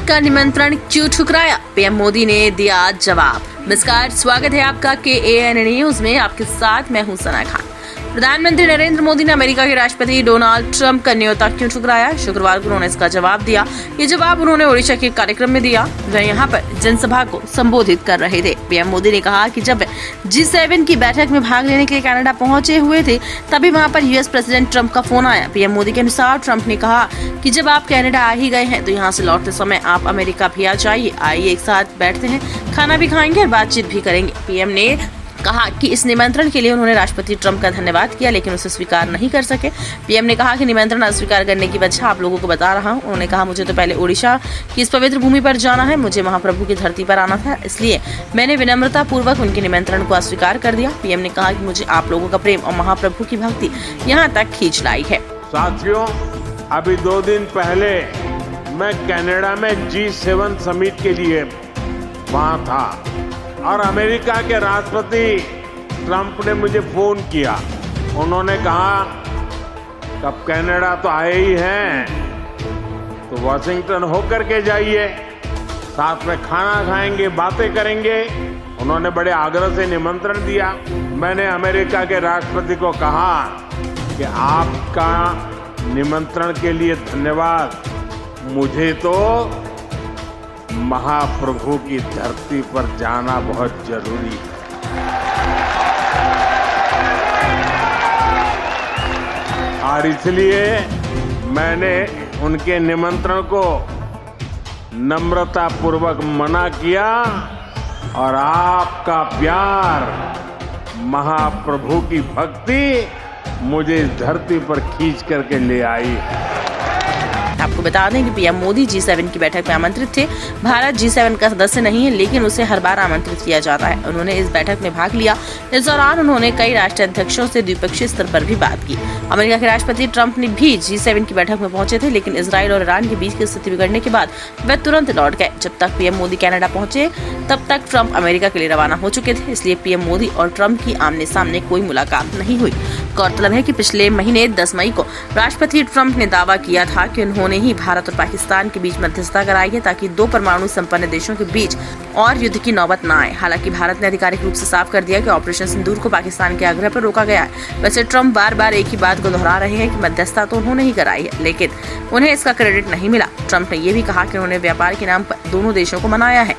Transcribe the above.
का निमंत्रण क्यों ठुकराया? पीएम मोदी ने दिया जवाब। नमस्कार, स्वागत है आपका KAN न्यूज में। आपके साथ मैं हूं सना खान। प्रधानमंत्री नरेंद्र मोदी ने अमेरिका के राष्ट्रपति डोनाल्ड ट्रंप का न्योता क्यों ठुकराया? शुक्रवार को उन्होंने इसका जवाब दिया। ये जवाब उन्होंने ओडिशा के कार्यक्रम में दिया, जहां यहाँ पर जनसभा को संबोधित कर रहे थे। पीएम मोदी ने कहा कि जब G7 की बैठक में भाग लेने के लिए कनाडा पहुंचे हुए थे, तभी वहां पर US प्रेसिडेंट ट्रंप का फोन आया। पीएम मोदी के अनुसार ट्रंप ने कहा कि जब आप कनाडा आ ही गए हैं तो यहाँ से लौटते समय आप अमेरिका भी आ जाइए। आइए एक साथ बैठते हैं, खाना भी खाएंगे और बातचीत भी करेंगे। पीएम ने कहा कि इस निमंत्रण के लिए उन्होंने राष्ट्रपति ट्रंप का धन्यवाद किया, लेकिन उसे स्वीकार नहीं कर सके। पीएम ने कहा कि निमंत्रण अस्वीकार करने की वजह आप लोगों को बता रहा हूं। उन्होंने कहा, मुझे तो पहले ओडिशा की इस पवित्र भूमि पर जाना है, मुझे महाप्रभु की धरती पर आना था, इसलिए मैंने विनम्रता पूर्वक उनके निमंत्रण को अस्वीकार कर दिया। पीएम ने कहा कि मुझे आप लोगों का प्रेम और महाप्रभु की भक्ति यहाँ तक खींच लाई है। साथियों, अभी 2 दिन पहले मैं कनाडा में G7 समिट के लिए वहां था और अमेरिका के राष्ट्रपति ट्रंप ने मुझे फोन किया। उन्होंने कहा, कब कनाडा तो आए ही हैं तो वाशिंगटन होकर के जाइए, साथ में खाना खाएंगे, बातें करेंगे। उन्होंने बड़े आग्रह से निमंत्रण दिया। मैंने अमेरिका के राष्ट्रपति को कहा कि आपका निमंत्रण के लिए धन्यवाद, मुझे तो महाप्रभु की धरती पर जाना बहुत जरूरी है। और इसलिए मैंने उनके निमंत्रण को नम्रता पूर्वक मना किया और आपका प्यार, महाप्रभु की भक्ति मुझे इस धरती पर खींच करके ले आई है। आपको बता दें कि पीएम मोदी G7 की बैठक में आमंत्रित थे। भारत G7 का सदस्य नहीं है, लेकिन उसे हर बार आमंत्रित किया जाता है। उन्होंने इस बैठक में भाग लिया। इस दौरान उन्होंने कई राष्ट्राध्यक्षों से द्विपक्षीय स्तर पर भी बात की। अमेरिका के राष्ट्रपति ट्रंप ने भी G7 की बैठक में पहुंचे थे, लेकिन इजराइल और ईरान के बीच की स्थिति बिगड़ने के बाद वे तुरंत लौट गए। जब तक पीएम मोदी कनाडा पहुंचे, तब तक ट्रंप अमेरिका के लिए रवाना हो चुके थे, इसलिए पीएम मोदी और ट्रंप की आमने सामने कोई मुलाकात नहीं हुई। गौरतलब है कि पिछले महीने 10 मई को राष्ट्रपति ट्रंप ने दावा किया था कि उन्होंने ही भारत और पाकिस्तान के बीच मध्यस्थता कराई है, ताकि 2 परमाणु संपन्न देशों के बीच और युद्ध की नौबत न आए। हालांकि भारत ने आधिकारिक रूप से साफ कर दिया कि ऑपरेशन सिंदूर को पाकिस्तान के आग्रह पर रोका गया है। वैसे ट्रंप बार बार एक ही बात को दोहरा रहे हैं कि मध्यस्थता तो उन्होंने ही कराई है, लेकिन उन्हें इसका क्रेडिट नहीं मिला। ट्रंप ने यह भी कहा कि उन्होंने व्यापार के नाम पर दोनों देशों को मनाया है।